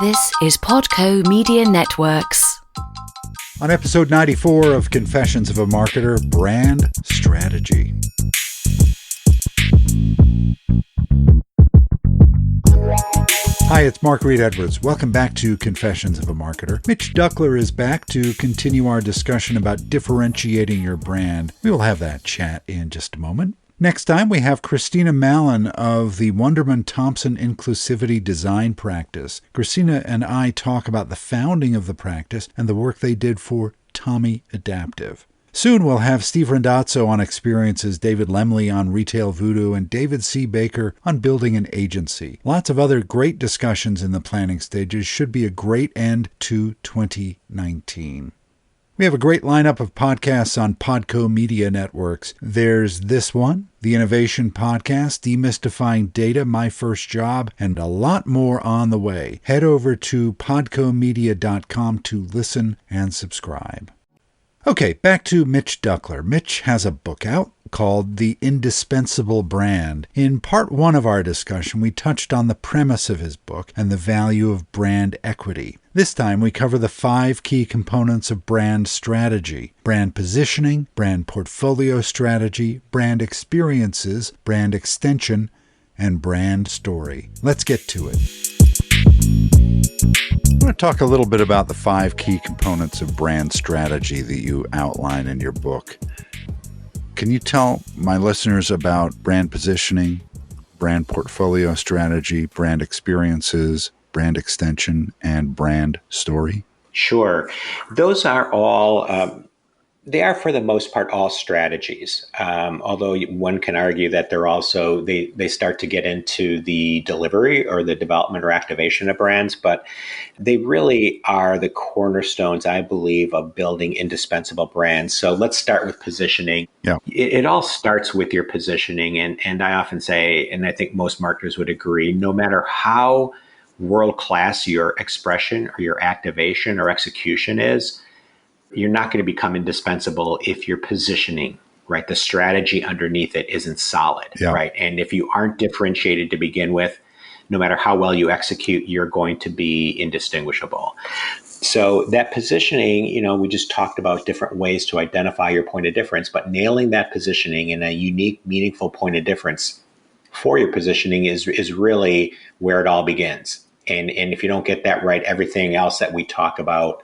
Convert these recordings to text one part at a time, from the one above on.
This is Podco Media Networks. On episode 94 of Confessions of a Marketer, Brand Strategy. Hi, it's Mark Reed Edwards. Welcome back to Confessions of a Marketer. Mitch Duckler is back to continue our discussion about differentiating your brand. We will have that chat in just a moment. Next time, we have Christina Mallon of the Wunderman Thompson Inclusivity Design Practice. Christina and I talk about the founding of the practice and the work they did for Tommy Adaptive. Soon we'll have Steve Randazzo on experiences, David Lemley on Retail Voodoo, and David C. Baker on building an agency. Lots of other great discussions in the planning stages. Should be a great end to 2019. We have a great lineup of podcasts on Podco Media Networks. There's this one, the Innovation Podcast, Demystifying Data, My First Job, and a lot more on the way. Head over to podcomedia.com to listen and subscribe. Okay, back to Mitch Duckler. Mitch has a book out called The Indispensable Brand. In part one of our discussion, we touched on the premise of his book and the value of brand equity. This time, we cover the 5 key components of brand strategy: brand positioning, brand portfolio strategy, brand experiences, brand extension, and brand story. Let's get to it. I want to talk a little bit about the 5 key components of brand strategy that you outline in your book. Can you tell my listeners about brand positioning, brand portfolio strategy, brand experiences, brand extension, and brand story? Sure. Those are all, they are for the most part all strategies. Although one can argue that they're also, they start to get into the delivery or the development or activation of brands, but they really are the cornerstones, I believe, of building indispensable brands. So let's start with positioning. Yeah. It all starts with your positioning. And I often say, and I think most marketers would agree, no matter how world-class your expression or your activation or execution is, you're not going to become indispensable if your positioning, right, the strategy underneath it isn't solid, right? And if you aren't differentiated to begin with, no matter how well you execute, you're going to be indistinguishable. So that positioning, we just talked about different ways to identify your point of difference, but nailing that positioning in a unique, meaningful point of difference for your positioning is really where it all begins. And if you don't get that right, everything else that we talk about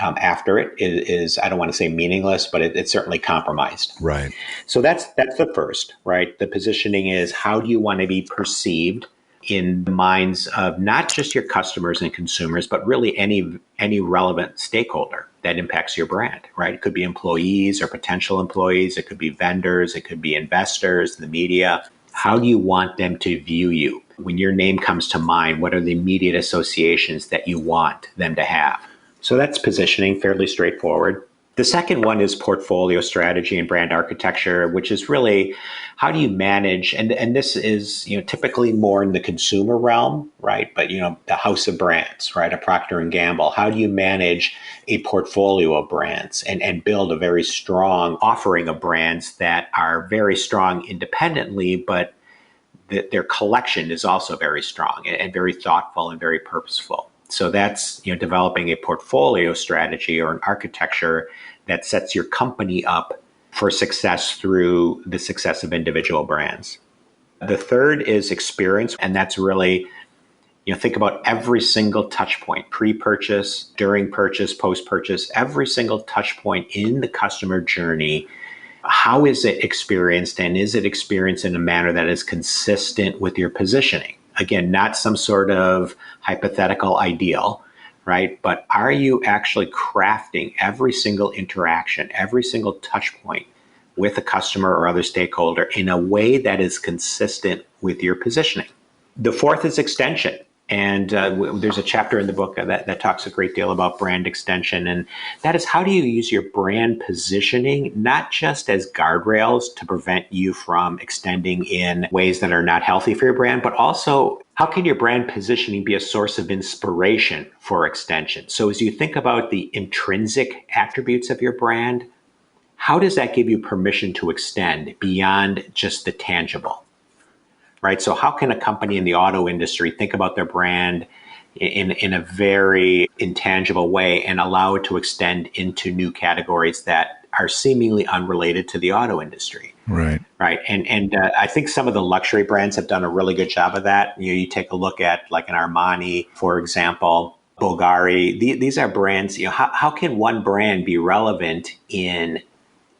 after it is, I don't want to say meaningless, but it's certainly compromised. Right. So that's the first, right? The positioning is, how do you want to be perceived in the minds of not just your customers and consumers, but really any relevant stakeholder that impacts your brand, right? It could be employees or potential employees. It could be vendors. It could be investors, the media. How do you want them to view you? When your name comes to mind, what are the immediate associations that you want them to have? So that's positioning, fairly straightforward. The second one is portfolio strategy and brand architecture, which is really how do you manage, and this is typically more in the consumer realm, right? But the house of brands, right? A Procter and Gamble. How do you manage a portfolio of brands and build a very strong offering of brands that are very strong independently, but their collection is also very strong and very thoughtful and very purposeful. So that's developing a portfolio strategy or an architecture that sets your company up for success through the success of individual brands. The third is experience, and that's really think about every single touch point, pre-purchase, during purchase, post-purchase, every single touch point in the customer journey. How is it experienced, and is it experienced in a manner that is consistent with your positioning? Again, not some sort of hypothetical ideal, right? But are you actually crafting every single interaction, every single touch point with a customer or other stakeholder in a way that is consistent with your positioning? The fourth is extension. And there's a chapter in the book that talks a great deal about brand extension. And that is, how do you use your brand positioning, not just as guardrails to prevent you from extending in ways that are not healthy for your brand, but also how can your brand positioning be a source of inspiration for extension? So as you think about the intrinsic attributes of your brand, how does that give you permission to extend beyond just the tangible? Right. So how can a company in the auto industry think about their brand in a very intangible way and allow it to extend into new categories that are seemingly unrelated to the auto industry. Right. Right. And I think some of the luxury brands have done a really good job of that. You take a look at like an Armani, for example, Bulgari. These are brands, how can one brand be relevant in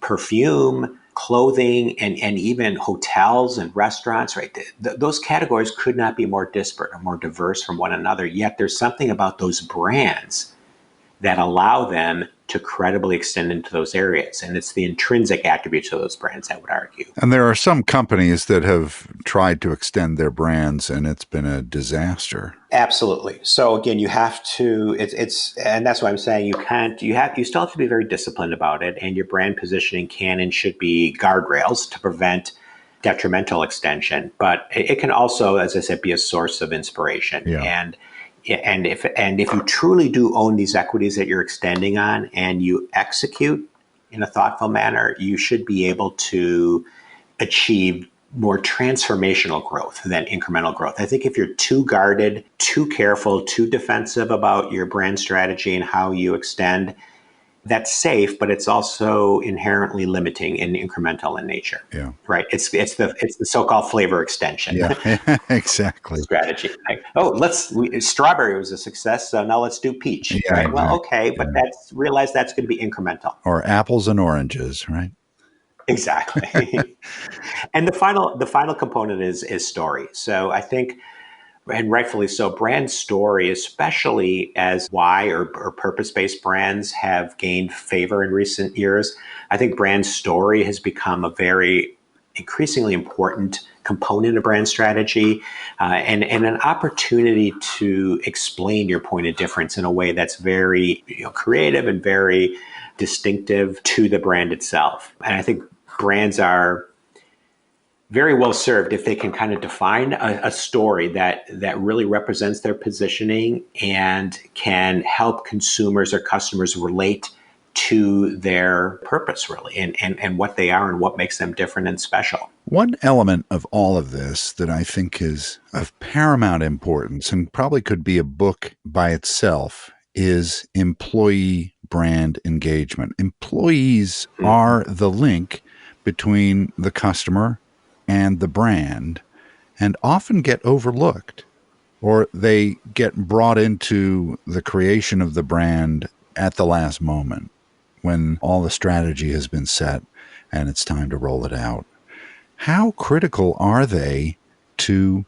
perfume, clothing, and even hotels and restaurants, right? Those categories could not be more disparate or more diverse from one another. Yet there's something about those brands that allow them to credibly extend into those areas. And it's the intrinsic attributes of those brands, I would argue. And there are some companies that have tried to extend their brands and it's been a disaster. Absolutely. So again, you have to, and that's why I'm saying you still have to be very disciplined about it. And your brand positioning can and should be guardrails to prevent detrimental extension. But it can also, as I said, be a source of inspiration. Yeah. And if you truly do own these equities that you're extending on and you execute in a thoughtful manner, you should be able to achieve more transformational growth than incremental growth. I think if you're too guarded, too careful, too defensive about your brand strategy and how you extend, that's safe, but it's also inherently limiting and incremental in nature. Yeah. Right. It's the so-called flavor extension. Yeah, exactly. Strategy. Like, strawberry was a success, so now let's do peach. Yeah, Right. Well, exactly. okay, but realize that's going to be incremental. Or apples and oranges, right? Exactly. And the final component is story. So I think, and rightfully so, brand story, especially as why or purpose-based brands have gained favor in recent years, I think brand story has become a very increasingly important component of brand strategy, and an opportunity to explain your point of difference in a way that's very creative and very distinctive to the brand itself. And I think brands are very well served if they can kind of define a story that really represents their positioning and can help consumers or customers relate to their purpose, really, and what they are and what makes them different and special. One element of all of this that I think is of paramount importance and probably could be a book by itself is employee brand engagement. Employees are the link between the customer and the brand and often get overlooked, or they get brought into the creation of the brand at the last moment when all the strategy has been set and it's time to roll it out. How critical are they to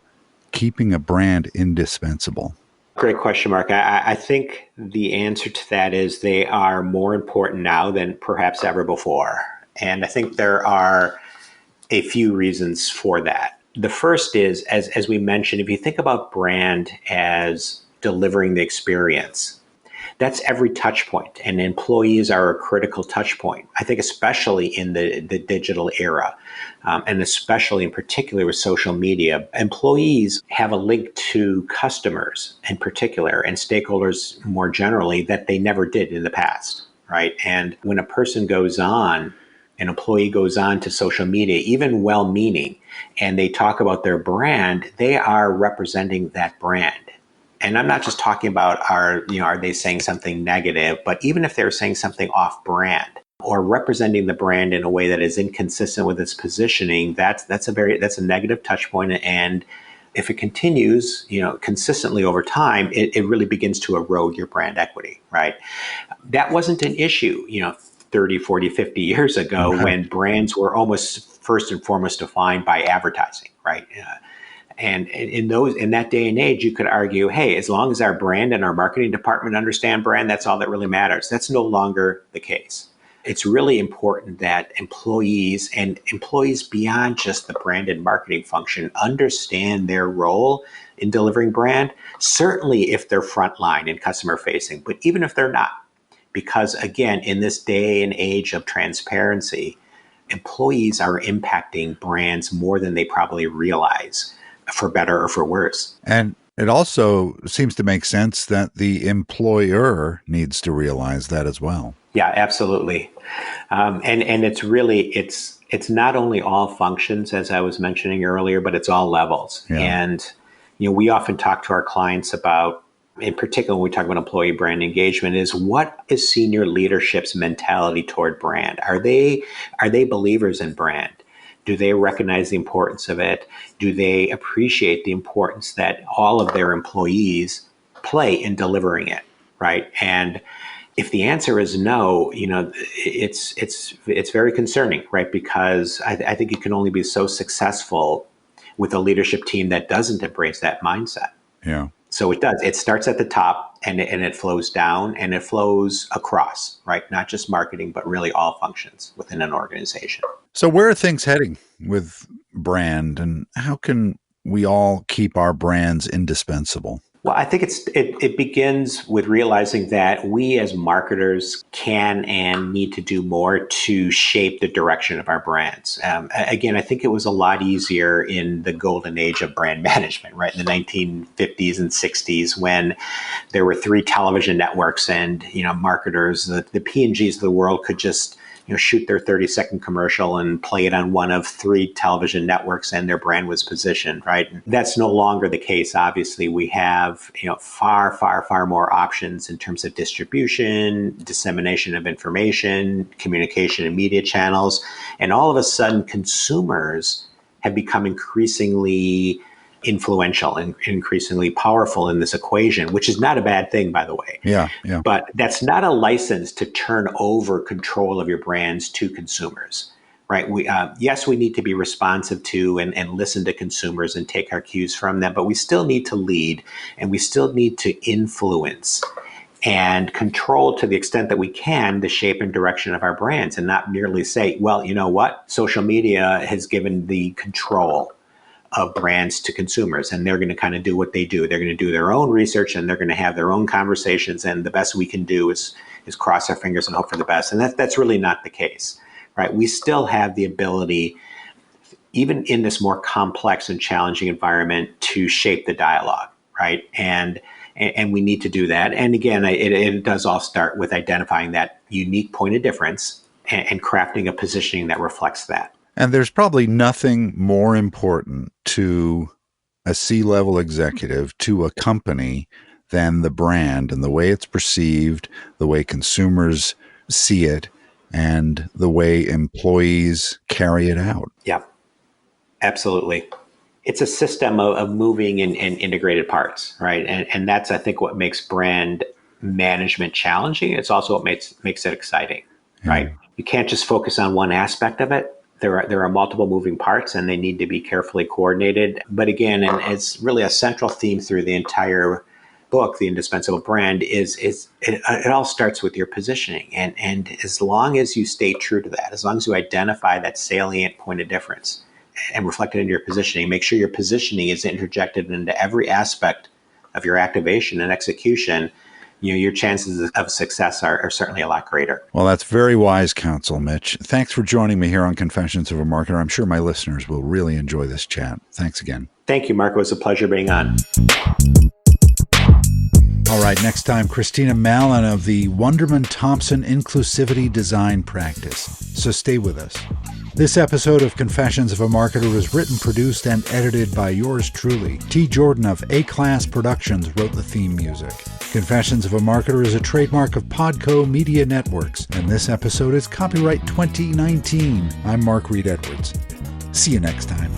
keeping a brand indispensable? Great question, Mark. I think the answer to that is they are more important now than perhaps ever before. And I think there are a few reasons for that. The first is, as we mentioned, if you think about brand as delivering the experience, that's every touch point, and employees are a critical touch point. I think especially in the digital era, and especially in particular with social media, employees have a link to customers in particular and stakeholders more generally that they never did in the past, right? And when a person goes on, an employee goes on to social media, even well-meaning, and they talk about their brand, they are representing that brand. And I'm not just talking about are they saying something negative, but even if they're saying something off brand or representing the brand in a way that is inconsistent with its positioning, that's a negative touch point. And if it continues, consistently over time, it really begins to erode your brand equity, right? That wasn't an issue, 30, 40, 50 years ago when brands were almost first and foremost defined by advertising, right? And in that day and age, you could argue, hey, as long as our brand and our marketing department understand brand, that's all that really matters. That's no longer the case. It's really important that employees and employees beyond just the brand and marketing function understand their role in delivering brand, certainly if they're frontline and customer facing, but even if they're not. Because again, in this day and age of transparency, employees are impacting brands more than they probably realize, for better or for worse. And it also seems to make sense that the employer needs to realize that as well. Yeah, absolutely. And it's not only all functions, as I was mentioning earlier, but it's all levels. Yeah. And, we often talk to our clients about in particular when we talk about employee brand engagement, is what is senior leadership's mentality toward brand? Are they believers in brand? Do they recognize the importance of it? Do they appreciate the importance that all of their employees play in delivering it, right? And if the answer is no, it's very concerning, right? Because I think you can only be so successful with a leadership team that doesn't embrace that mindset. Yeah. So it does. It starts at the top and it flows down and it flows across, right? Not just marketing, but really all functions within an organization. So where are things heading with brand, and how can we all keep our brands indispensable? Well, I think it begins with realizing that we as marketers can and need to do more to shape the direction of our brands. Again, I think it was a lot easier in the golden age of brand management, right? In the 1950s and 60s, when there were 3 television networks and, marketers, the P&Gs of the world could just shoot their 30-second commercial and play it on one of 3 television networks and their brand was positioned, right? That's no longer the case. Obviously, we have, far, far, far more options in terms of distribution, dissemination of information, communication and media channels. And all of a sudden, consumers have become increasingly influential and increasingly powerful in this equation, which is not a bad thing, by the way. Yeah. But that's not a license to turn over control of your brands to consumers, right? Yes, we need to be responsive to and listen to consumers and take our cues from them, but we still need to lead and we still need to influence and control to the extent that we can the shape and direction of our brands, and not merely say, well, you know what? Social media has given the control of brands to consumers, and they're going to kind of do what they do. They're going to do their own research and they're going to have their own conversations, and the best we can do is cross our fingers and hope for the best. And that's really not the case, right? We still have the ability, even in this more complex and challenging environment, to shape the dialogue, right? And we need to do that. And again, it does all start with identifying that unique point of difference and crafting a positioning that reflects that. And there's probably nothing more important to a C-level executive, to a company, than the brand and the way it's perceived, the way consumers see it, and the way employees carry it out. Yeah, absolutely. It's a system of moving in integrated parts, right? And that's, I think, what makes brand management challenging. It's also what makes it exciting, right? You can't just focus on one aspect of it. There are multiple moving parts and they need to be carefully coordinated. But again, and it's really a central theme through the entire book, The Indispensable Brand, it all starts with your positioning. And as long as you stay true to that, as long as you identify that salient point of difference and reflect it into your positioning, make sure your positioning is interjected into every aspect of your activation and execution, your chances of success are certainly a lot greater. Well, that's very wise counsel, Mitch. Thanks for joining me here on Confessions of a Marketer. I'm sure my listeners will really enjoy this chat. Thanks again. Thank you, Mark. It was a pleasure being on. All right, next time, Christina Mallon of the Wunderman Thompson Inclusivity Design Practice. So stay with us. This episode of Confessions of a Marketer was written, produced, and edited by yours truly. T. Jordan of A-Class Productions wrote the theme music. Confessions of a Marketer is a trademark of Podco Media Networks, and this episode is copyright 2019. I'm Mark Reed Edwards. See you next time.